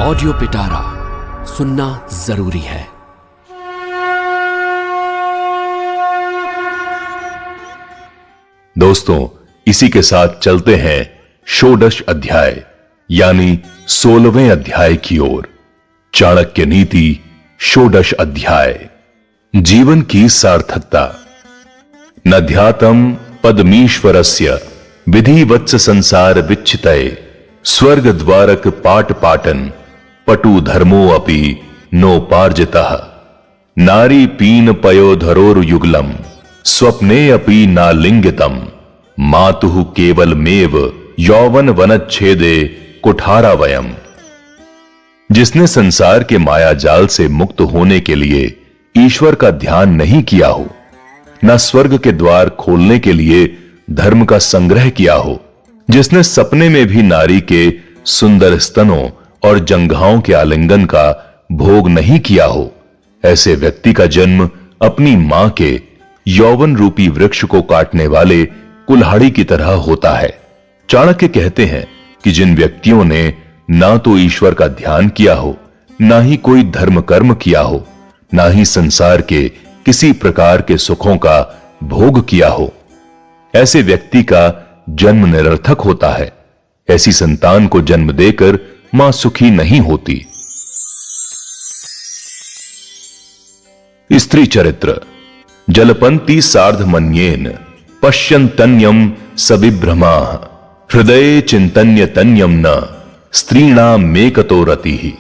Audio पिटारा सुनना जरूरी है। दोस्तों, इसी के साथ चलते हैं षोडश अध्याय यानी 16वें अध्याय की ओर। चाणक्य नीति षोडश अध्याय, जीवन की सार्थकता। नध्यातम पद्मीश्वरस्य विधिवत्स संसार विच्छितये स्वर्ग द्वारक पाट पाटन पटु धर्मो अपि नोपार्जितः नारी पीन पयोधरोर्युगलम स्वप्ने अपि नालिंगितम मातुः केवलमेव यौवन वनच्छेदे कुठारा वयम। जिसने संसार के माया जाल से मुक्त होने के लिए ईश्वर का ध्यान नहीं किया हो, न स्वर्ग के द्वार खोलने के लिए धर्म का संग्रह किया हो, जिसने सपने में भी नारी के सुंदर स्तनों और जंघाओं के आलिंगन का भोग नहीं किया हो, ऐसे व्यक्ति का जन्म अपनी मां के यौवन रूपी वृक्ष को काटने वाले कुल्हाड़ी की तरह होता है। चाणक्य कहते हैं कि जिन व्यक्तियों ने ना तो ईश्वर का ध्यान किया हो, ना ही कोई धर्म कर्म किया हो, ना ही संसार के किसी प्रकार के सुखों का भोग किया हो, ऐसे व्यक्ति का जन्म निरर्थक होता है। ऐसी संतान को जन्म देकर मां सुखी नहीं होती। स्त्री चरित्र। जलपंती सार्धमन्येन पश्यन्तन्यम सविभ्रमा हृदये चिंतन्य तन्यम न स्त्रीणाम मेकतो रतिः।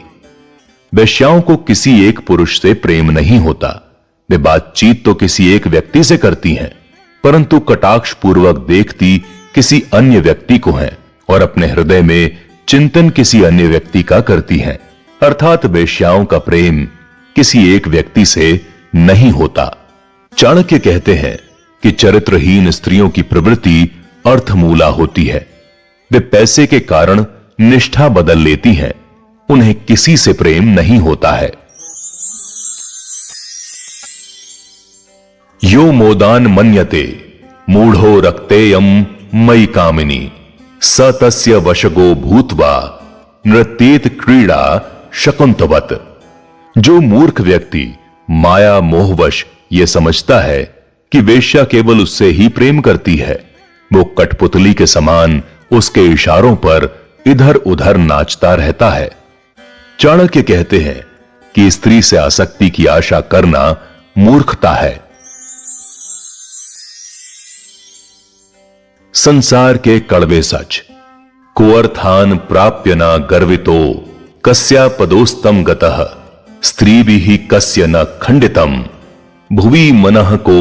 वेश्याओं को किसी एक पुरुष से प्रेम नहीं होता। वे बातचीत तो किसी एक व्यक्ति से करती हैं, परंतु कटाक्ष पूर्वक देखती किसी अन्य व्यक्ति को हैं और अपने हृदय में चिंतन किसी अन्य व्यक्ति का करती हैं। अर्थात वेश्याओं का प्रेम किसी एक व्यक्ति से नहीं होता। चाणक्य कहते हैं कि चरित्रहीन स्त्रियों की प्रवृत्ति अर्थमूला होती है। वे पैसे के कारण निष्ठा बदल लेती हैं, उन्हें किसी से प्रेम नहीं होता है। यो मोदान मन्यते मूढ़ो रक्तेयम मयि कामिनी स तस्य वशगो भूत्वा नृत्येत क्रीड़ा शकुंतवत। जो मूर्ख व्यक्ति माया मोहवश यह समझता है कि वेश्या केवल उससे ही प्रेम करती है, वो कठपुतली के समान उसके इशारों पर इधर उधर नाचता रहता है। चाणक्य कहते हैं कि स्त्री से आसक्ति की आशा करना मूर्खता है। संसार के कड़वे सच। कोअर्थान प्राप्य न गर्वितो कस्या पदोस्तम गतः स्त्रीभिः कस्य न खंडितम भुवि मनः को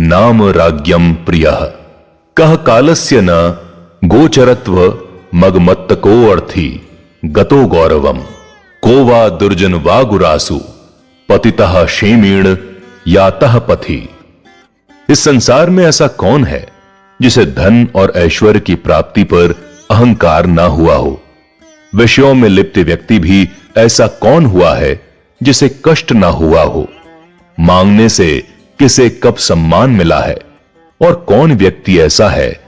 नाम राज्ञम प्रियः कह कालस्य न गोचरत्व मगमत्तको अर्थी गतो गौरवम को वा दुर्जन वा गुरासु पतितः क्षेमीण यातः पथि। इस संसार में ऐसा कौन है जिसे धन और ऐश्वर्य की प्राप्ति पर अहंकार ना हुआ हो? विषयों में लिप्त व्यक्ति भी ऐसा कौन हुआ है जिसे कष्ट ना हुआ हो? मांगने से किसे कब सम्मान मिला है? और कौन व्यक्ति ऐसा है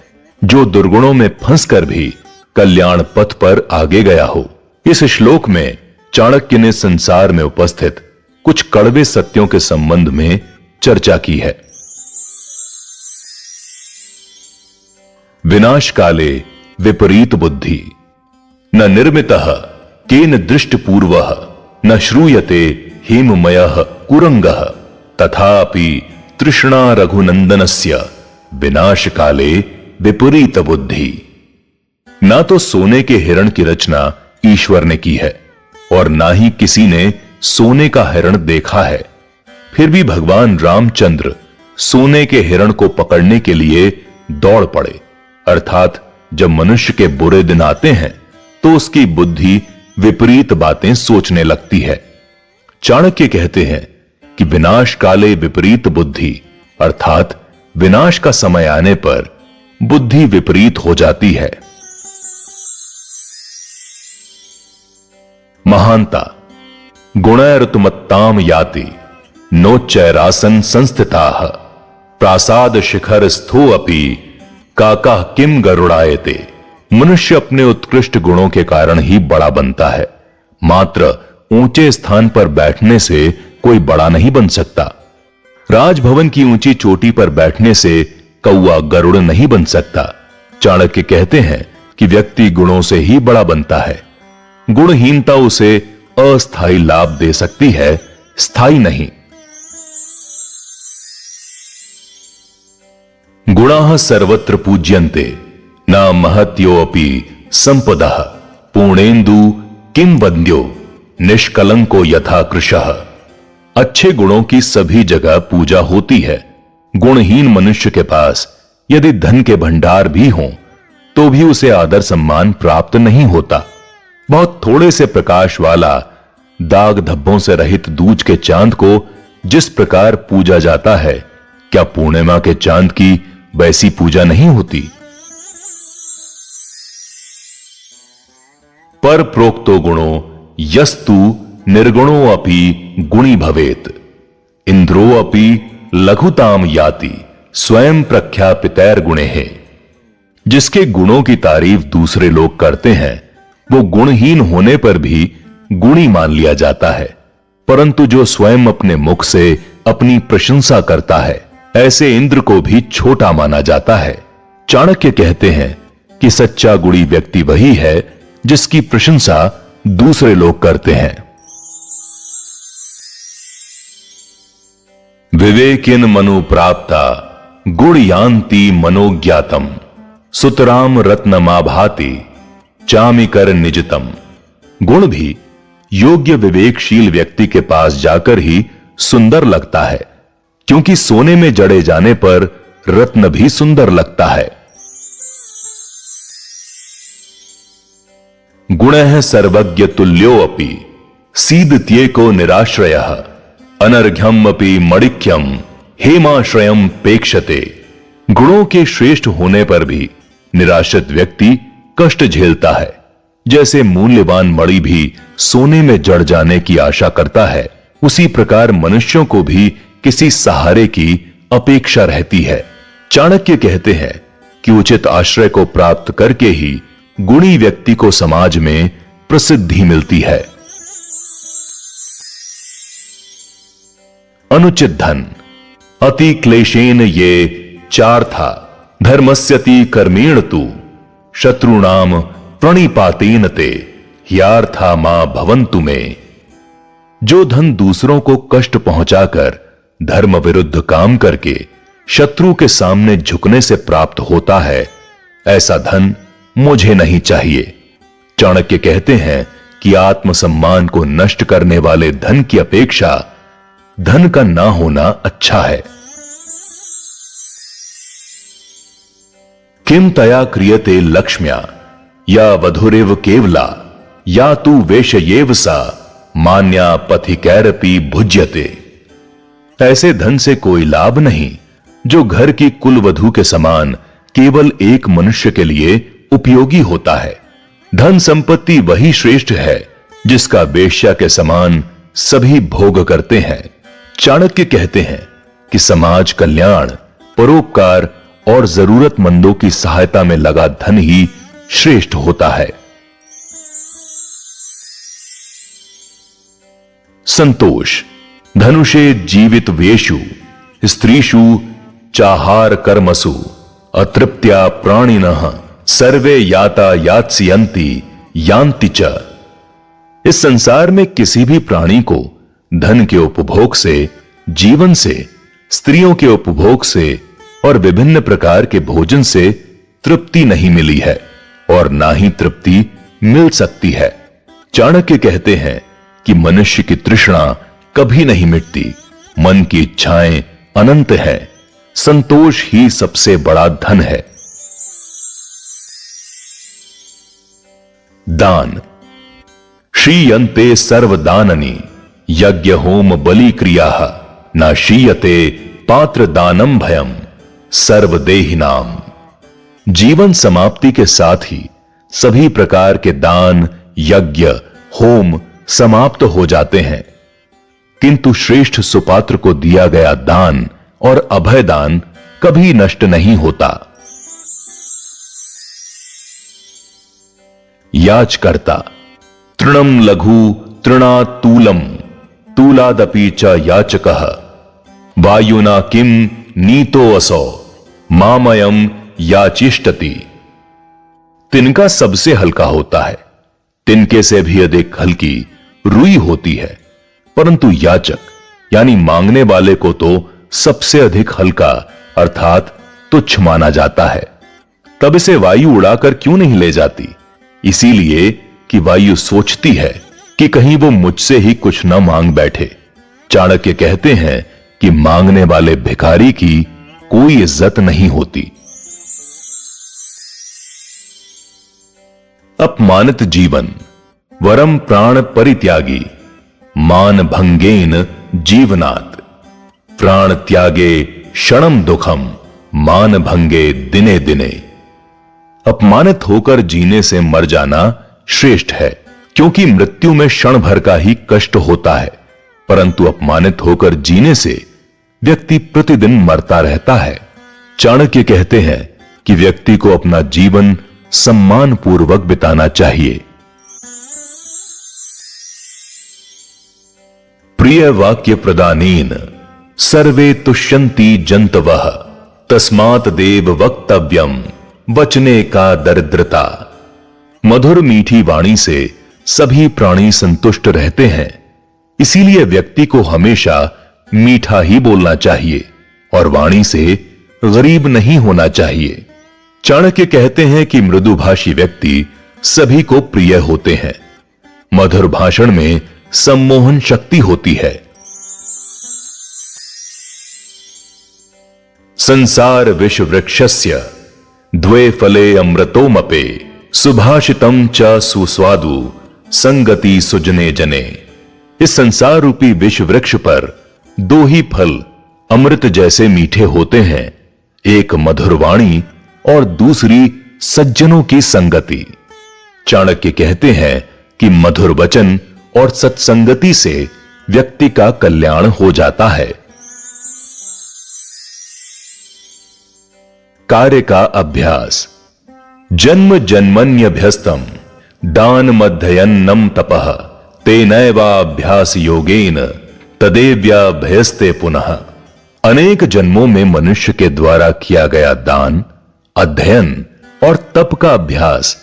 जो दुर्गुणों में फंसकर भी कल्याण पथ पर आगे गया हो? इस श्लोक में चाणक्य ने संसार में उपस्थित कुछ कड़वे सत्यों के संबंध में चर्चा की है। विनाश काले विपरीत बुद्धि न निर्मितः केन दृष्टपूर्वः न श्रूयते हेममयः कुरंगः तथापि तृष्णा रघुनंदनस्य विनाश काले विपरीत बुद्धि। ना तो सोने के हिरण की रचना ईश्वर ने की है और ना ही किसी ने सोने का हिरण देखा है। फिर भी भगवान रामचंद्र सोने के हिरण को पकड़ने के लिए दौड़ पड़े। अर्थात जब मनुष्य के बुरे दिन आते हैं तो उसकी बुद्धि विपरीत बातें सोचने लगती है। चाणक्य कहते हैं कि विनाश काले विपरीत बुद्धि अर्थात विनाश का समय आने पर बुद्धि विपरीत हो जाती है। महानता। गुणैरुतमत्ताम याति नोच्चैरासन संस्थिताः प्रासाद शिखर स्थो अपि काका किम गरुड़ायते। मनुष्य अपने उत्कृष्ट गुणों के कारण ही बड़ा बनता है, मात्र ऊंचे स्थान पर बैठने से कोई बड़ा नहीं बन सकता। राजभवन की ऊंची चोटी पर बैठने से कौवा गरुड़ नहीं बन सकता। चाणक्य कहते हैं कि व्यक्ति गुणों से ही बड़ा बनता है। गुणहीनता उसे अस्थायी लाभ दे सकती है, स्थायी नहीं। गुणाः सर्वत्र पूज्यन्ते न महत्योऽपि संपदः पूर्णेन्दु किं वन्द्यो निष्कलंको यथा कृशः। अच्छे गुणों की सभी जगह पूजा होती है। गुणहीन मनुष्य के पास यदि धन के भंडार भी हों तो भी उसे आदर सम्मान प्राप्त नहीं होता। बहुत थोड़े से प्रकाश वाला दाग धब्बों से रहित दूज के चांद को जिस प्रकार पूजा जाता है, क्या पूर्णिमा के चांद की वैसी पूजा नहीं होती? पर प्रोक्तो गुणो यस्तु निर्गुणो अपि गुणी भवेत इंद्रो अपि लघुताम याति स्वयं प्रख्यापितैर गुणे है। जिसके गुणों की तारीफ दूसरे लोग करते हैं वो गुणहीन होने पर भी गुणी मान लिया जाता है, परंतु जो स्वयं अपने मुख से अपनी प्रशंसा करता है ऐसे इंद्र को भी छोटा माना जाता है। चाणक्य कहते हैं कि सच्चा गुणी व्यक्ति वही है जिसकी प्रशंसा दूसरे लोग करते हैं। विवेकिन मनु प्राप्ता गुण यान्ति मनोज्ञातम सुतराम रत्नमाभाति चामिकर निजतम। गुण भी योग्य विवेकशील व्यक्ति के पास जाकर ही सुंदर लगता है, क्योंकि सोने में जड़े जाने पर रत्न भी सुंदर लगता है। गुणः सर्वज्ञ तुल्यो अपि सीदत्येको निराश्रयः अनर्घ्यम अपि मणिक्यम हेमाश्रयम पेक्षते। गुणों के श्रेष्ठ होने पर भी निराश्रित व्यक्ति कष्ट झेलता है। जैसे मूल्यवान मणि भी सोने में जड़ जाने की आशा करता है, उसी प्रकार मनुष्यों को भी किसी सहारे की अपेक्षा रहती है। चाणक्य कहते हैं कि उचित आश्रय को प्राप्त करके ही गुणी व्यक्ति को समाज में प्रसिद्धि मिलती है। अनुचित धन अति क्लेशेन ये चार्था धर्मस्यति कर्मेण तु शत्रुणाम प्रणिपातेन ते ह्यार्था मा भवन्तु में। जो धन दूसरों को कष्ट पहुंचाकर धर्म विरुद्ध काम करके शत्रु के सामने झुकने से प्राप्त होता है, ऐसा धन मुझे नहीं चाहिए। चाणक्य कहते हैं कि आत्मसम्मान को नष्ट करने वाले धन की अपेक्षा धन का ना होना अच्छा है। किम तया क्रियते लक्ष्म्या या वधुरेव केवला या तू वेश्येव सा मान्या पथिकैरपि भुज्यते। ऐसे धन से कोई लाभ नहीं जो घर की कुलवधू के समान केवल एक मनुष्य के लिए उपयोगी होता है। धन संपत्ति वही श्रेष्ठ है जिसका वेश्या के समान सभी भोग करते हैं। चाणक्य कहते हैं कि समाज कल्याण, परोपकार और जरूरतमंदों की सहायता में लगा धन ही श्रेष्ठ होता है। संतोष धनुषे जीवित वेशु स्त्रीषु चाहार कर्मसु अतृप्त्या प्राणिनः सर्वे याता यात्स्यन्ति यान्ति च। इस संसार में किसी भी प्राणी को धन के उपभोग से, जीवन से, स्त्रियों के उपभोग से और विभिन्न प्रकार के भोजन से तृप्ति नहीं मिली है और ना ही तृप्ति मिल सकती है। चाणक्य कहते हैं कि मनुष्य की तृष्णा कभी नहीं मिटती, मन की इच्छाएं अनंत हैं, संतोष ही सबसे बड़ा धन है। दान शीयन्ते सर्वदाननि यज्ञ होम बलि क्रियाः न शीयते पात्र दानम भयम सर्वदेहिनाम। जीवन समाप्ति के साथ ही सभी प्रकार के दान, यज्ञ, होम समाप्त हो जाते हैं, किंतु श्रेष्ठ सुपात्र को दिया गया दान और अभय दान कभी नष्ट नहीं होता। याचकर्ता तृणम लघु तृणातूलम तूलादपि च याचकः वायुना किम नीतो असौ मामयम याचिष्टति। तिनका सबसे हल्का होता है, तिनके से भी अधिक हल्की रुई होती है, परंतु याचक यानी मांगने वाले को तो सबसे अधिक हल्का अर्थात तुच्छ माना जाता है। तब इसे वायु उड़ाकर क्यों नहीं ले जाती? इसीलिए कि वायु सोचती है कि कहीं वो मुझसे ही कुछ न मांग बैठे। चाणक्य कहते हैं कि मांगने वाले भिखारी की कोई इज्जत नहीं होती। अपमानित जीवन वरम प्राण परित्यागी मान भंगेन जीवनात् प्राण त्यागे क्षणम दुखम मान भंगे दिने दिने। अपमानित होकर जीने से मर जाना श्रेष्ठ है, क्योंकि मृत्यु में क्षण भर का ही कष्ट होता है, परंतु अपमानित होकर जीने से व्यक्ति प्रतिदिन मरता रहता है। चाणक्य कहते हैं कि व्यक्ति को अपना जीवन सम्मान पूर्वक बिताना चाहिए। प्रिय वाक्य प्रदानेन सर्वे तुष्यन्ति जंतवः तस्मात् देव वक्तव्यम वचने का दरिद्रता। मधुर मीठी वाणी से सभी प्राणी संतुष्ट रहते हैं, इसीलिए व्यक्ति को हमेशा मीठा ही बोलना चाहिए और वाणी से गरीब नहीं होना चाहिए। चाणक्य कहते हैं कि मृदुभाषी व्यक्ति सभी को प्रिय होते हैं। मधुर भाषण में सम्मोहन शक्ति होती है। संसार विष वृक्षस्य द्वे फले अमृतोमपे सुभाषितम च सुस्वादु संगति सुजने जने। इस संसार रूपी विष वृक्ष पर दो ही फल अमृत जैसे मीठे होते हैं, एक मधुर वाणी और दूसरी सज्जनों की संगति। चाणक्य कहते हैं कि मधुर वचन और सत्संगति से व्यक्ति का कल्याण हो जाता है। कार्य का अभ्यास। जन्म जन्मन्यभ्यस्तम दान मध्ययन्नम तपः तेनैवाभ्यास योगेन तदेव्याभ्यस्ते पुनः। अनेक जन्मों में मनुष्य के द्वारा किया गया दान, अध्ययन और तप का अभ्यास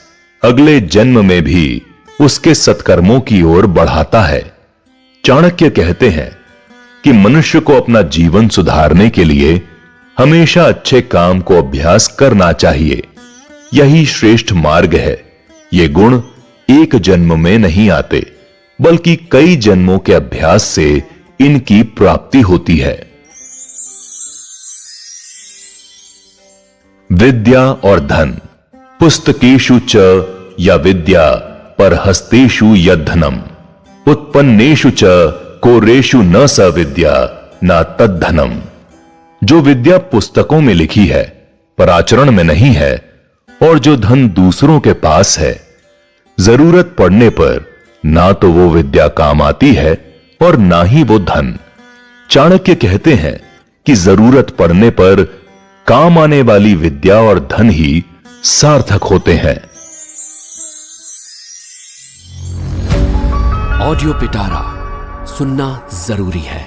अगले जन्म में भी उसके सत्कर्मों की ओर बढ़ाता है। चाणक्य कहते हैं कि मनुष्य को अपना जीवन सुधारने के लिए हमेशा अच्छे काम को अभ्यास करना चाहिए। यही श्रेष्ठ मार्ग है। ये गुण एक जन्म में नहीं आते, बल्कि कई जन्मों के अभ्यास से इनकी प्राप्ति होती है। विद्या और धन। पुस्तकेषु च या विद्या परहस्तेषु यद्धनम उत्पन्नेषु च कोरेषु न स विद्या न तद्धनम। जो विद्या पुस्तकों में लिखी है पर आचरण में नहीं है, और जो धन दूसरों के पास है, जरूरत पड़ने पर ना तो वो विद्या काम आती है और ना ही वो धन। चाणक्य कहते हैं कि जरूरत पड़ने पर काम आने वाली विद्या और धन ही सार्थक होते हैं। ऑडियो पिटारा सुनना जरूरी है।